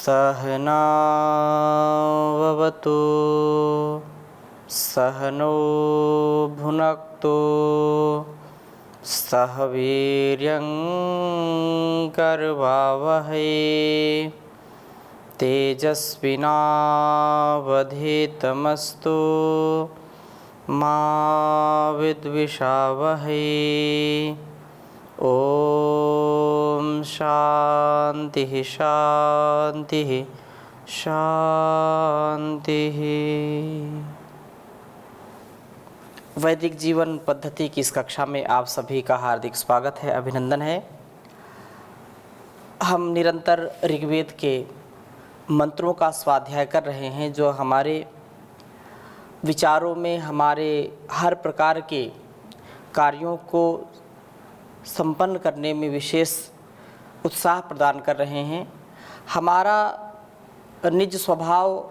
सहनाववतु सहनो भुनक्तु सह वीर्यं करवावहै तेजस्विनावधीतमस्तु मा विद्विषावहै। ओम शांति शांति शांति। वैदिक जीवन पद्धति की इस कक्षा में आप सभी का हार्दिक स्वागत है, अभिनंदन है। हम निरंतर ऋग्वेद के मंत्रों का स्वाध्याय कर रहे हैं, जो हमारे विचारों में, हमारे हर प्रकार के कार्यों को संपन्न करने में विशेष उत्साह प्रदान कर रहे हैं। हमारा निज स्वभाव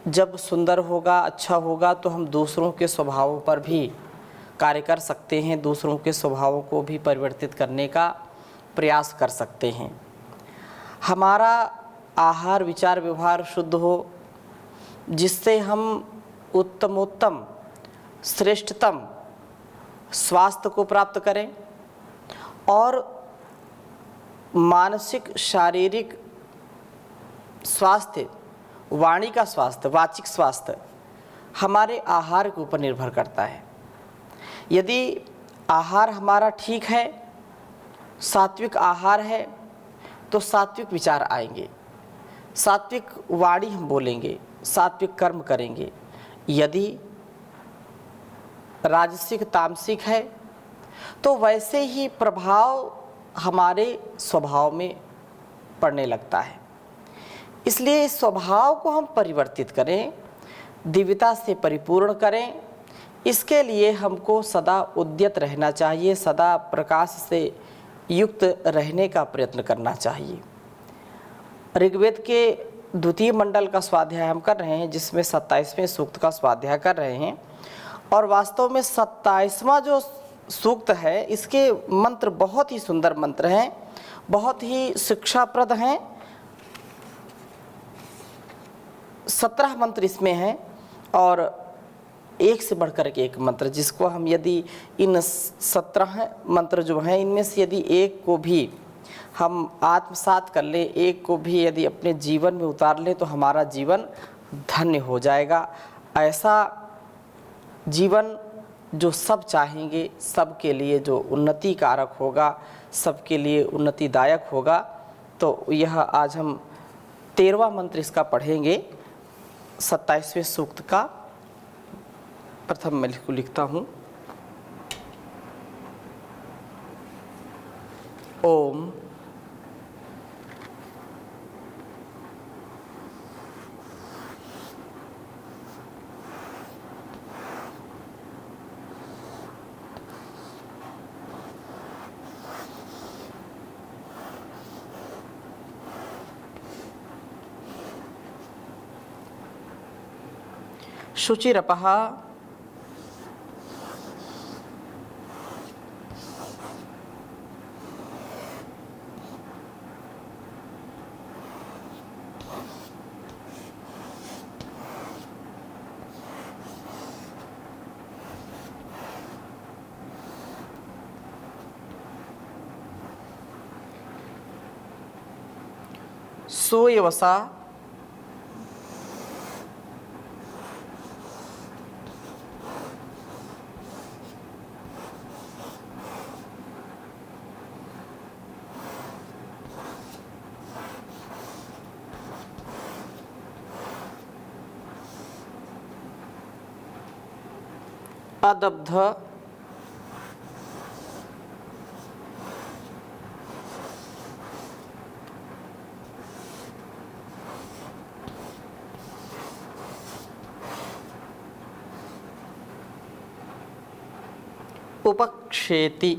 जब सुंदर होगा, अच्छा होगा, तो हम दूसरों के स्वभावों पर भी कार्य कर सकते हैं, दूसरों के स्वभावों को भी परिवर्तित करने का प्रयास कर सकते हैं। हमारा आहार विचार व्यवहार शुद्ध हो, जिससे हम उत्तमोत्तम श्रेष्ठतम स्वास्थ्य को प्राप्त करें और मानसिक शारीरिक स्वास्थ्य, वाणी का स्वास्थ्य, वाचिक स्वास्थ्य हमारे आहार के ऊपर निर्भर करता है। यदि आहार हमारा ठीक है, सात्विक आहार है, तो सात्विक विचार आएंगे, सात्विक वाणी हम बोलेंगे, सात्विक कर्म करेंगे। यदि राजसिक तामसिक है तो वैसे ही प्रभाव हमारे स्वभाव में पड़ने लगता है। इसलिए इस स्वभाव को हम परिवर्तित करें, दिव्यता से परिपूर्ण करें, इसके लिए हमको सदा उद्यत रहना चाहिए, सदा प्रकाश से युक्त रहने का प्रयत्न करना चाहिए। ऋग्वेद के द्वितीय मंडल का स्वाध्याय हम कर रहे हैं, जिसमें 27वें सूक्त का स्वाध्याय कर रहे हैं। और वास्तव में 27वां जो सूक्त है, इसके मंत्र बहुत ही सुंदर मंत्र हैं, बहुत ही शिक्षाप्रद हैं। 17 मंत्र इसमें हैं और एक से बढ़कर के एक मंत्र, जिसको हम यदि इन 17 मंत्र जो हैं, इनमें से यदि एक को भी हम आत्मसात कर लें, एक को भी यदि अपने जीवन में उतार लें, तो हमारा जीवन धन्य हो जाएगा। ऐसा जीवन जो सब चाहेंगे, सबके लिए जो उन्नति कारक होगा, सबके लिए उन्नतिदायक होगा। तो यह आज हम 13वां मंत्र इसका पढ़ेंगे, 27वें सूक्त का। प्रथम मैं इसको लिखता हूँ। ओम शुचिरपः सोयवसा अदब्ध उपक्षेति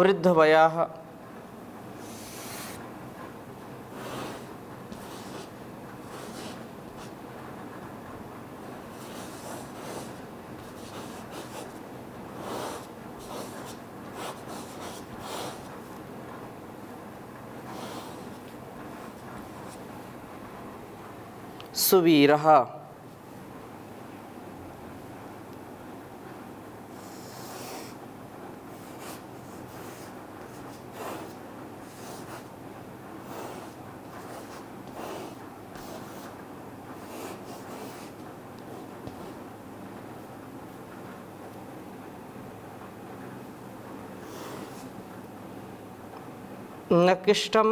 वृद्धवयः सुवीरः नकिष्टं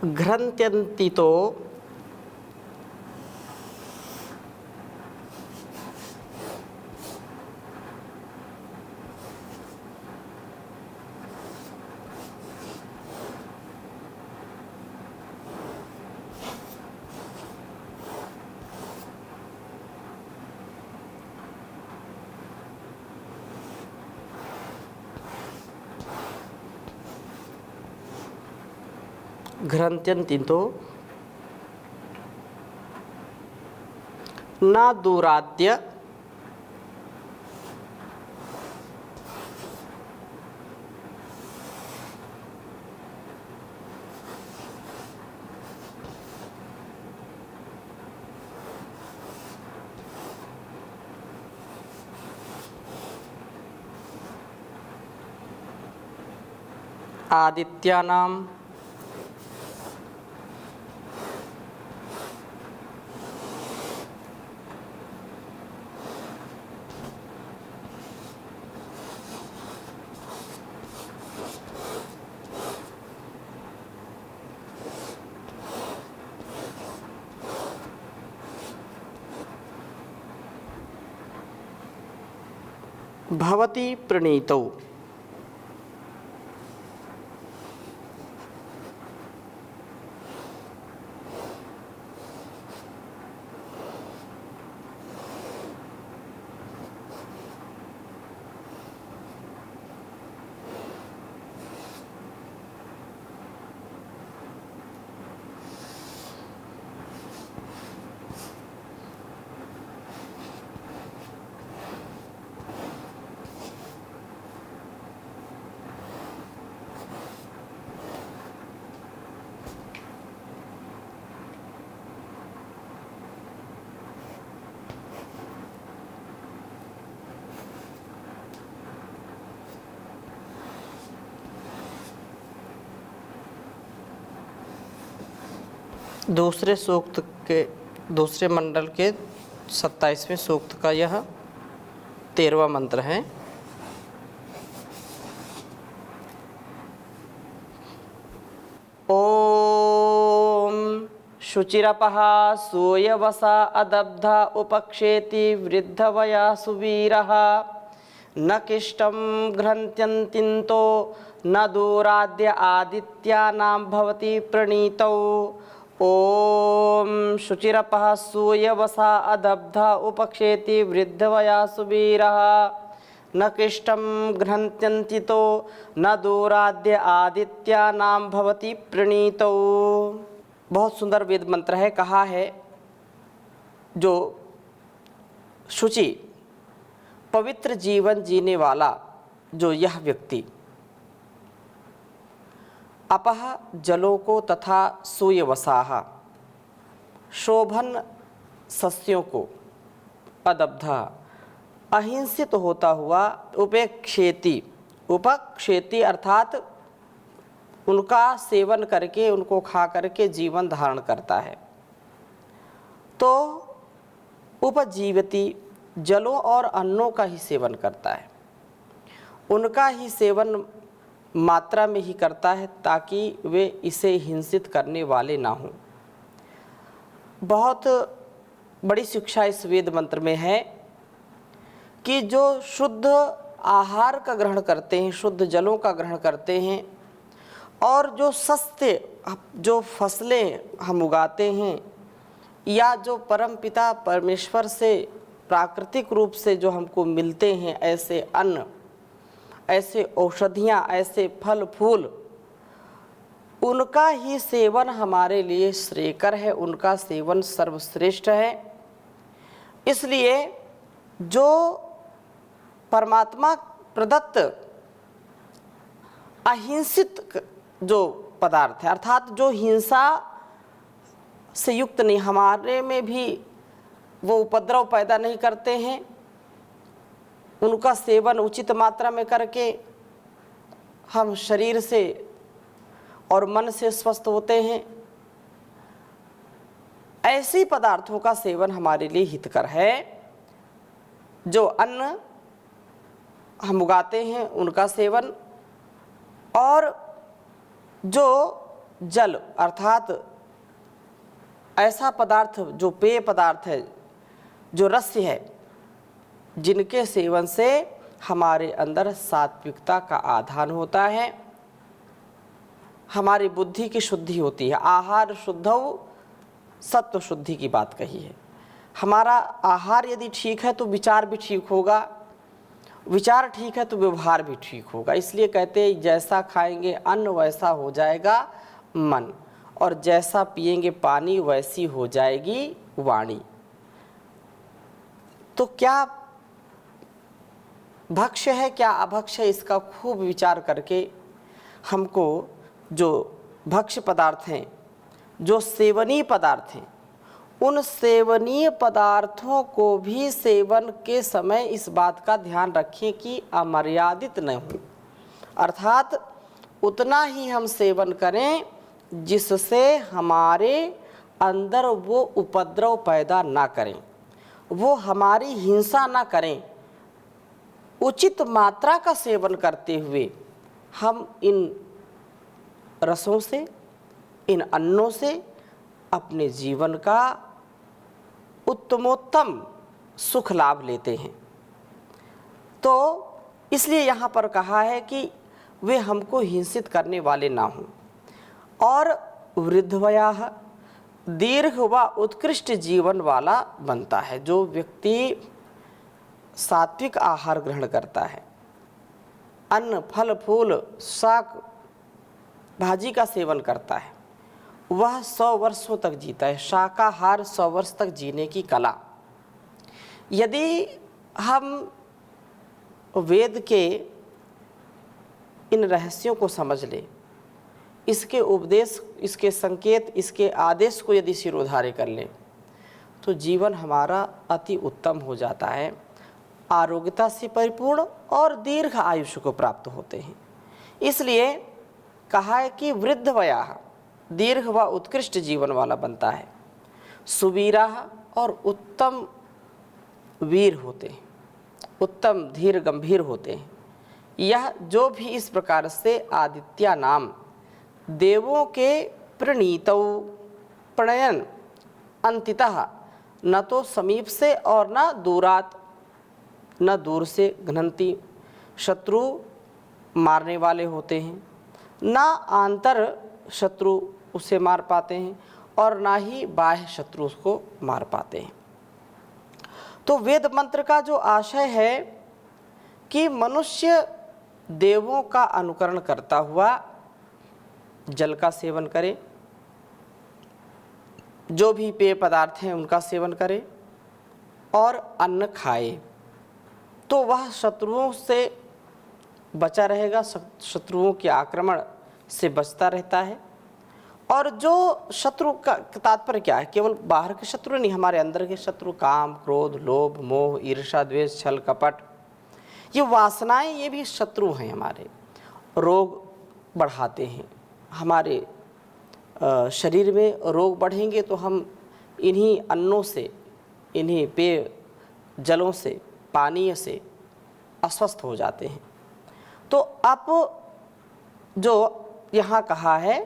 घ्रन्त्यन्तितो घ्रन्त्यन्तितो न दूराद्य आदित्यानां भवति प्रणीतौ दूसरे सूक्त के दूसरे मंडल के 27वें सूक्त का यह 13वां मंत्र है। ओम शुचिरपः सूयवसा अदब्धा उपक्षेति वृद्धवया सुवीरः न किष्टं घ्रन्त्यन्तिन्तो न दूराद्य आदित्यानां भवति प्रणीतौ। ओम शुचिरपः सूयवसा अदब्धा उपक्षेति वृद्धवया सुवीरः न किष्टं घ्रन्त्यन्तितो न दूराद्य आदित्यानां भवति प्रणीतौ। बहुत सुंदर वेद मंत्र है। कहा है जो शुचि पवित्र जीवन जीने वाला जो यह व्यक्ति अपह जलों को तथा सूयवसाह शोभन सस्यों को अदब्धा अहिंसित होता हुआ उपेक्षेति उपक्षेति अर्थात उनका सेवन करके उनको खा करके जीवन धारण करता है। तो उपजीवति जलों और अन्नों का ही सेवन करता है, उनका ही सेवन मात्रा में ही करता है ताकि वे इसे हिंसित करने वाले ना हों। बहुत बड़ी शिक्षा इस वेद मंत्र में है कि जो शुद्ध आहार का ग्रहण करते हैं, शुद्ध जलों का ग्रहण करते हैं, और जो सस्ते जो फसलें हम उगाते हैं या जो परमपिता परमेश्वर से प्राकृतिक रूप से जो हमको मिलते हैं, ऐसे अन्न, ऐसे औषधियाँ, ऐसे फल फूल, उनका ही सेवन हमारे लिए श्रेयकर है, उनका सेवन सर्वश्रेष्ठ है। इसलिए जो परमात्मा प्रदत्त अहिंसित जो पदार्थ है, अर्थात जो हिंसा से युक्त नहीं, हमारे में भी वो उपद्रव पैदा नहीं करते हैं, उनका सेवन उचित मात्रा में करके हम शरीर से और मन से स्वस्थ होते हैं, ऐसे पदार्थों का सेवन हमारे लिए हितकर है। जो अन्न हम उगाते हैं उनका सेवन, और जो जल अर्थात ऐसा पदार्थ जो पेय पदार्थ है, जो रस है, जिनके सेवन से हमारे अंदर सात्विकता का आधान होता है, हमारी बुद्धि की शुद्धि होती है। आहार शुद्धौ सत्व शुद्धि की बात कही है। हमारा आहार यदि ठीक है तो विचार भी ठीक होगा, विचार ठीक है तो व्यवहार भी ठीक होगा। इसलिए कहते हैं जैसा खाएंगे अन्न वैसा हो जाएगा मन, और जैसा पिएंगे पानी वैसी हो जाएगी वाणी। तो क्या भक्ष्य है क्या अभक्ष्य है, इसका खूब विचार करके हमको जो भक्ष्य पदार्थ हैं, जो सेवनीय पदार्थ हैं, उन सेवनीय पदार्थों को भी सेवन के समय इस बात का ध्यान रखें कि अमर्यादित न हो, अर्थात उतना ही हम सेवन करें जिससे हमारे अंदर वो उपद्रव पैदा ना करें, वो हमारी हिंसा ना करें। उचित मात्रा का सेवन करते हुए हम इन रसों से, इन अन्नों से अपने जीवन का उत्तमोत्तम सुख लाभ लेते हैं। तो इसलिए यहाँ पर कहा है कि वे हमको हिंसित करने वाले ना हों। और वृद्धवयाः दीर्घ व उत्कृष्ट जीवन वाला बनता है। जो व्यक्ति सात्विक आहार ग्रहण करता है, अन्न फल फूल शाक भाजी का सेवन करता है, वह 100 वर्षों तक जीता है। शाकाहार 100 वर्ष तक जीने की कला। यदि हम वेद के इन रहस्यों को समझ लें, इसके उपदेश, इसके संकेत, इसके आदेश को यदि सिरोधार्य कर लें, तो जीवन हमारा अति उत्तम हो जाता है, आरोग्यता से परिपूर्ण और दीर्घ आयुष्य को प्राप्त होते हैं। इसलिए कहा है कि वृद्धवयाः दीर्घ व उत्कृष्ट जीवन वाला बनता है। सुवीराः और उत्तम वीर होते हैं, उत्तम धीर गंभीर होते हैं। यह जो भी इस प्रकार से आदित्या नाम देवों के प्रणीतौ प्रणयन अंतितः न तो समीप से और न दूरात, न दूर से घ्नन्ति, शत्रु मारने वाले होते हैं, न आंतर शत्रु उसे मार पाते हैं और ना ही बाह्य शत्रु उसको मार पाते हैं। तो वेद मंत्र का जो आशय है कि मनुष्य देवों का अनुकरण करता हुआ जल का सेवन करे, जो भी पेय पदार्थ हैं उनका सेवन करे और अन्न खाए, तो वह शत्रुओं से बचा रहेगा, शत्रुओं के आक्रमण से बचता रहता है। और जो शत्रु का तात्पर्य क्या है, केवल बाहर के शत्रु नहीं, हमारे अंदर के शत्रु काम क्रोध लोभ मोह ईर्ष्या द्वेष छल कपट, ये वासनाएं, ये भी शत्रु हैं हमारे। रोग बढ़ाते हैं हमारे शरीर में, रोग बढ़ेंगे तो हम इन्हीं अन्नों से, इन्हीं पेय जलों से, पानीय से अस्वस्थ हो जाते हैं। तो अब जो यहाँ कहा है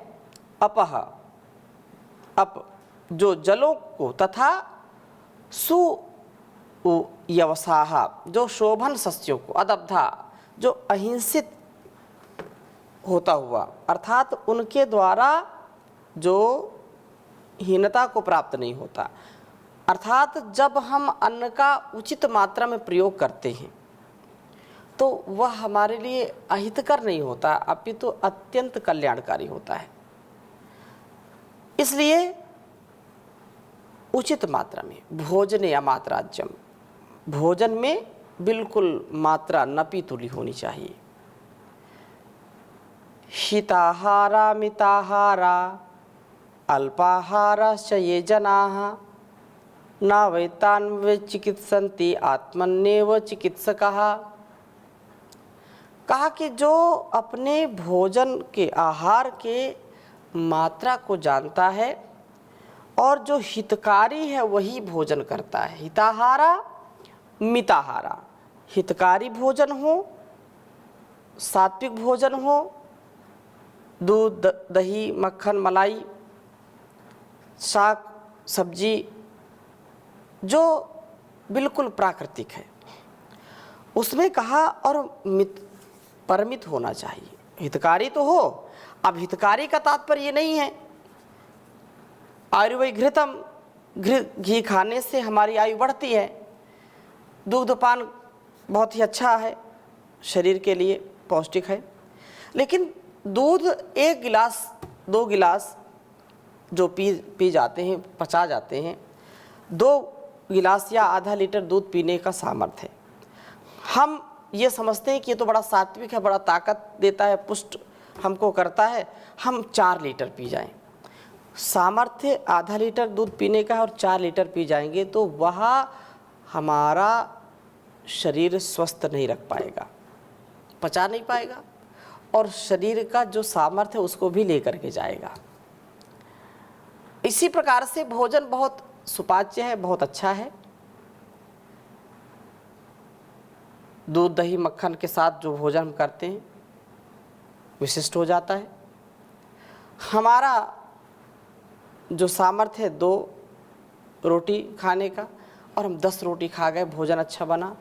अपह, अप जो जलों को तथा सुयवसाः जो शोभन सस्यों को, अदब्धा जो अहिंसित होता हुआ, अर्थात उनके द्वारा जो हीनता को प्राप्त नहीं होता। अर्थात जब हम अन्न का उचित मात्रा में प्रयोग करते हैं तो वह हमारे लिए अहितकर नहीं होता, अपितु अत्यंत कल्याणकारी होता है। इसलिए उचित मात्रा में भोजने अमात्राज्यम, भोजन में बिल्कुल मात्रा नपीतुली होनी चाहिए। हिताहारा मिताहारा अल्पाहाराश्च ये जनाः न वैतान्वे चिकित्सन्ति आत्मन्येव चिकित्सकः। कहा कि जो अपने भोजन के, आहार के मात्रा को जानता है और जो हितकारी है वही भोजन करता है। हिताहारा मिताहारा, हितकारी भोजन हो, सात्विक भोजन हो, दूध दही मक्खन मलाई साग सब्जी जो बिल्कुल प्राकृतिक है उसमें कहा, और परमित होना चाहिए। हितकारी तो हो। अब हितकारी का तात्पर्य ये नहीं है आयुर्वेद घृतम, घी खाने से हमारी आयु बढ़ती है, दुग्धपान बहुत ही अच्छा है, शरीर के लिए पौष्टिक है, लेकिन दूध 1 गिलास 2 गिलास जो पी जाते हैं, पचा जाते हैं, 2 गिलास या आधा लीटर दूध पीने का सामर्थ्य है। हम ये समझते हैं कि ये तो बड़ा सात्विक है, बड़ा ताकत देता है, पुष्ट हमको करता है, हम 4 लीटर पी जाएं। सामर्थ्य आधा लीटर दूध पीने का है और 4 लीटर पी जाएंगे तो वह हमारा शरीर स्वस्थ नहीं रख पाएगा, पचा नहीं पाएगा और शरीर का जो सामर्थ्य है उसको भी लेकर के जाएगा। इसी प्रकार से भोजन बहुत सुपाच्य है, बहुत अच्छा है। दूध दही मक्खन के साथ जो भोजन हम करते हैं विशिष्ट हो जाता है। हमारा जो सामर्थ्य है 2 रोटी खाने का और हम 10 रोटी खा गए, भोजन अच्छा बना,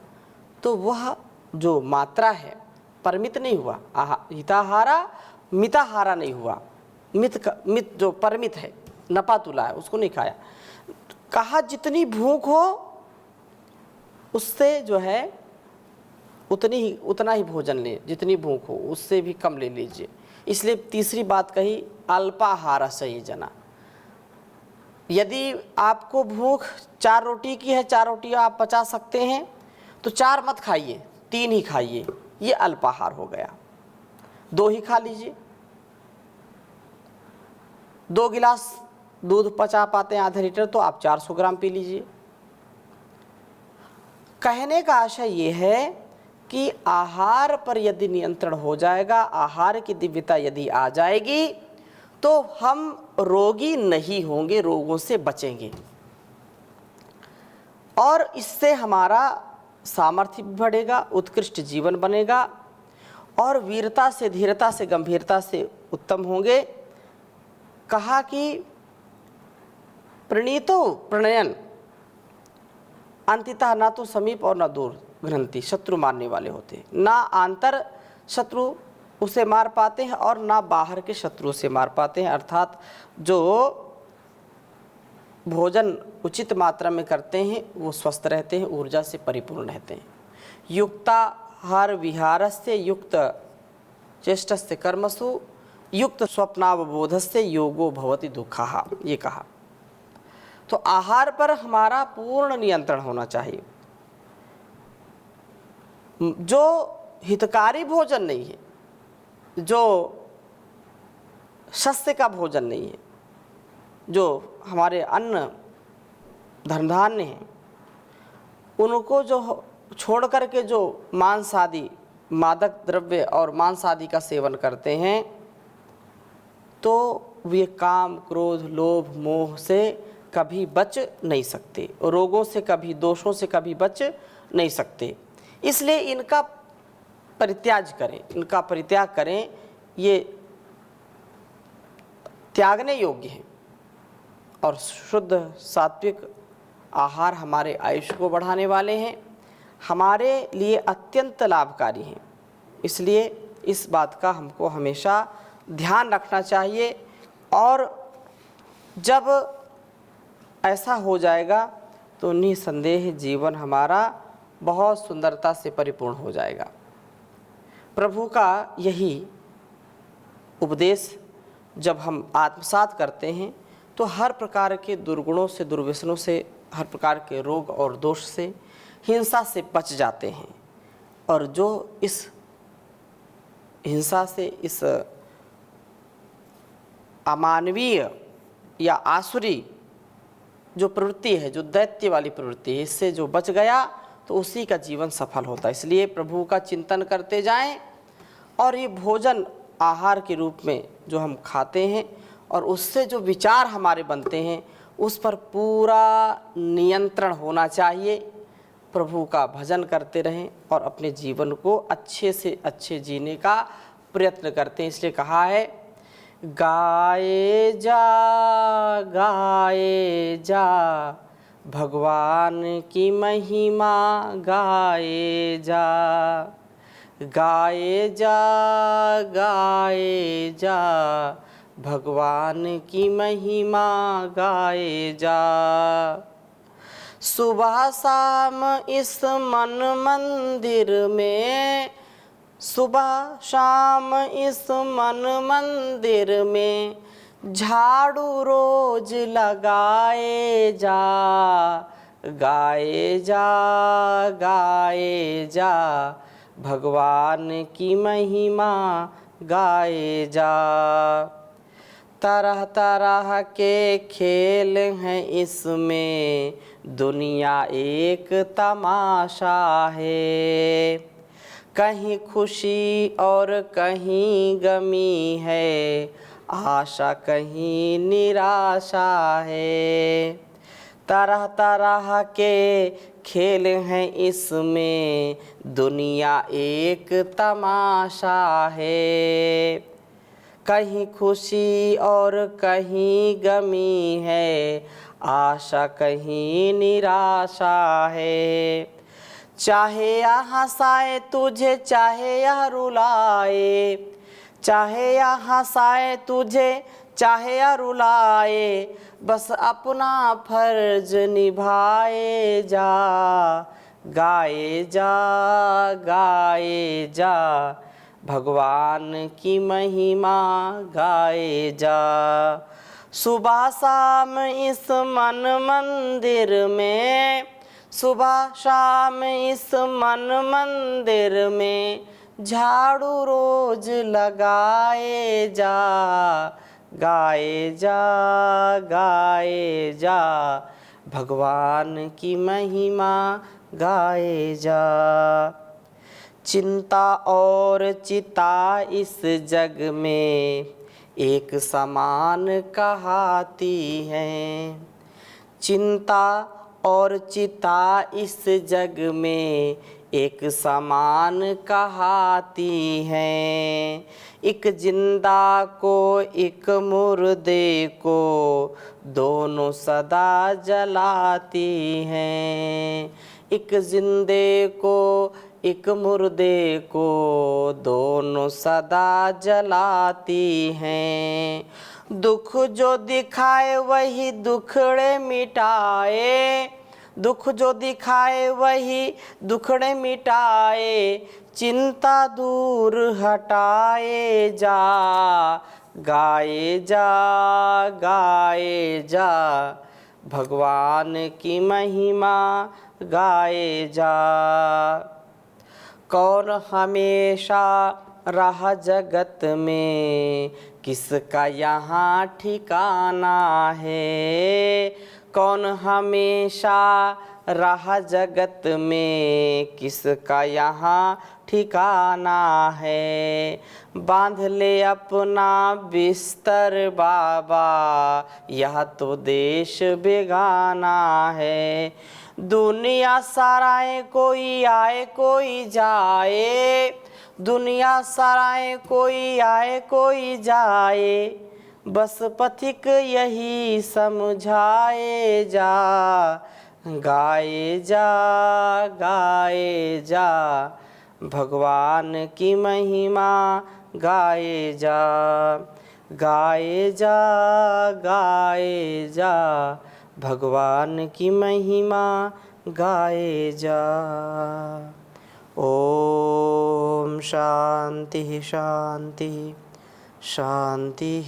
तो वह जो मात्रा है परमित नहीं हुआ। हिताहारा मिताहारा नहीं हुआ, मित जो परमित है, नपा तुला है, उसको नहीं खाया। कहा जितनी भूख हो उससे जो है उतना ही भोजन ले, जितनी भूख हो उससे भी कम ले लीजिए। इसलिए तीसरी बात कही अल्पाहार सही जना। यदि आपको भूख 4 रोटी की है, 4 रोटियां आप पचा सकते हैं तो 4 मत खाइए, 3 ही खाइए, ये अल्पाहार हो गया। 2 ही खा लीजिए। 2 गिलास दूध पचा पाते हैं आधा लीटर तो आप 400 ग्राम पी लीजिए। कहने का आशय ये है कि आहार पर यदि नियंत्रण हो जाएगा, आहार की दिव्यता यदि आ जाएगी तो हम रोगी नहीं होंगे, रोगों से बचेंगे और इससे हमारा सामर्थ्य भी बढ़ेगा, उत्कृष्ट जीवन बनेगा और वीरता से, धीरता से, गंभीरता से उत्तम होंगे। कहा कि प्रणीतो प्रणयन अंततः ना तो समीप और ना दूर घ्रंथि, शत्रु मारने वाले होते हैं। ना आंतर शत्रु उसे मार पाते हैं और ना बाहर के शत्रु से मार पाते हैं। अर्थात जो भोजन उचित मात्रा में करते हैं वो स्वस्थ रहते हैं, ऊर्जा से परिपूर्ण रहते हैं। युक्ताहार विहारस्य युक्त चेष्टस्य कर्मसु युक्त स्वप्नावबोधस्य योगो भवति दुःखः, ये कहा। तो आहार पर हमारा पूर्ण नियंत्रण होना चाहिए। जो हितकारी भोजन नहीं है, जो शस्य का भोजन नहीं है, जो हमारे अन्न धनधान्य हैं, उनको जो छोड़ करके जो मांस आदि मादक द्रव्य और मांस आदि का सेवन करते हैं तो वे काम क्रोध लोभ मोह से कभी बच नहीं सकते, रोगों से कभी, दोषों से कभी बच नहीं सकते। इसलिए इनका परित्याग करें, इनका परित्याग करें, ये त्यागने योग्य है और शुद्ध सात्विक आहार हमारे आयुष्य को बढ़ाने वाले हैं, हमारे लिए अत्यंत लाभकारी हैं। इसलिए इस बात का हमको हमेशा ध्यान रखना चाहिए। और जब ऐसा हो जाएगा तो निसंदेह जीवन हमारा बहुत सुंदरता से परिपूर्ण हो जाएगा। प्रभु का यही उपदेश जब हम आत्मसात करते हैं तो हर प्रकार के दुर्गुणों से, दुर्व्यसनों से, हर प्रकार के रोग और दोष से, हिंसा से बच जाते हैं। और जो इस हिंसा से, इस अमानवीय या आसुरी जो प्रवृत्ति है, जो दैत्य वाली प्रवृत्ति है, इससे जो बच गया तो उसी का जीवन सफल होता है। इसलिए प्रभु का चिंतन करते जाएं और ये भोजन आहार के रूप में जो हम खाते हैं और उससे जो विचार हमारे बनते हैं उस पर पूरा नियंत्रण होना चाहिए। प्रभु का भजन करते रहें और अपने जीवन को अच्छे से अच्छे जीने का प्रयत्न करते हैं। इसलिए कहा है, गाए जा भगवान की महिमा, गाए जा, गाए जा भगवान की महिमा, गाए जा। सुबह शाम इस मन मंदिर में, सुबह शाम इस मन मंदिर में, झाड़ू रोज लगाए जा, गाए जा भगवान की महिमा, गाए जा। तरह तरह के खेल हैं इसमें, दुनिया एक तमाशा है, कहीं खुशी और कहीं गमी है, आशा कहीं निराशा है। तरह तरह के खेल हैं इसमें, दुनिया एक तमाशा है, कहीं खुशी और कहीं गमी है, आशा कहीं निराशा है। चाहे यह हंसाए तुझे, चाहे यह रुलाए, चाहे यह हंसाए तुझे, चाहे यह रुलाए, बस अपना फर्ज निभाए जा, गाए जा भगवान की महिमा, गाए जा। सुबह शाम इस मन मंदिर में, सुबह शाम इस मन मंदिर में, झाड़ू रोज लगाए जा, गाए जा भगवान की महिमा, गाए जा। चिंता और चिता इस जग में एक समान कहाती हैं, चिंता और चिता इस जग में एक समान कहाती हैं। एक जिंदा को एक मुर्दे को दोनों सदा जलाती हैं, एक जिंदे को एक मुर्दे को दोनों सदा जलाती हैं। दुख जो दिखाए वही दुखड़े मिटाए, दुख जो दिखाए वही दुखड़े मिटाए, चिंता दूर हटाए जा, गाए जा भगवान की महिमा, गाए जा। कौन हमेशा रहा जगत में, किसका यहाँ ठिकाना है, कौन हमेशा रहा जगत में, किसका यहाँ ठिकाना है। बांध ले अपना बिस्तर बाबा, यह तो देश बेगाना है। दुनिया सराय कोई आए कोई जाए, दुनिया सराय कोई आए कोई जाए, बस पथिक यही समझाए जा, गाए जा भगवान की महिमा गाए जा, गाए जा, गाए जा, भगवान की महिमा गाए जा। ओम शांति शांति शांति।